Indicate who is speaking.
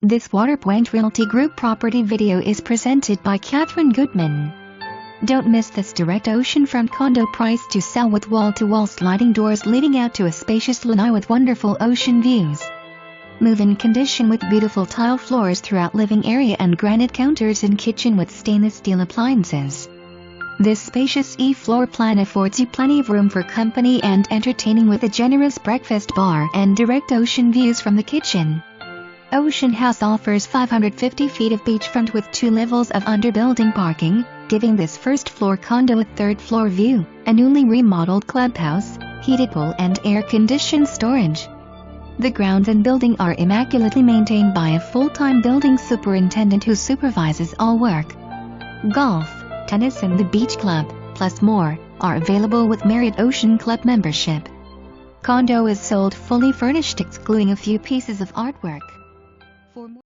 Speaker 1: This Water Pointe Realty Group property video is presented by Katherine Goodman. Don't miss this direct oceanfront condo priced to sell with wall-to-wall sliding doors leading out to a spacious lanai with wonderful ocean views. Move-in condition with beautiful tile floors throughout living area and granite counters in kitchen with stainless steel appliances. This spacious E-floor plan affords you plenty of room for company and entertaining with a generous breakfast bar and direct ocean views from the kitchen. Ocean House offers 550 feet of beachfront with 2 levels of underbuilding parking, giving this first-floor condo a third-floor view, a newly remodeled clubhouse, heated pool and air-conditioned storage. The grounds and building are immaculately maintained by a full-time building superintendent who supervises all work. Golf, tennis and the beach club, plus more, are available with Marriott Ocean Club membership. Condo is sold fully furnished excluding a few pieces of artwork. For more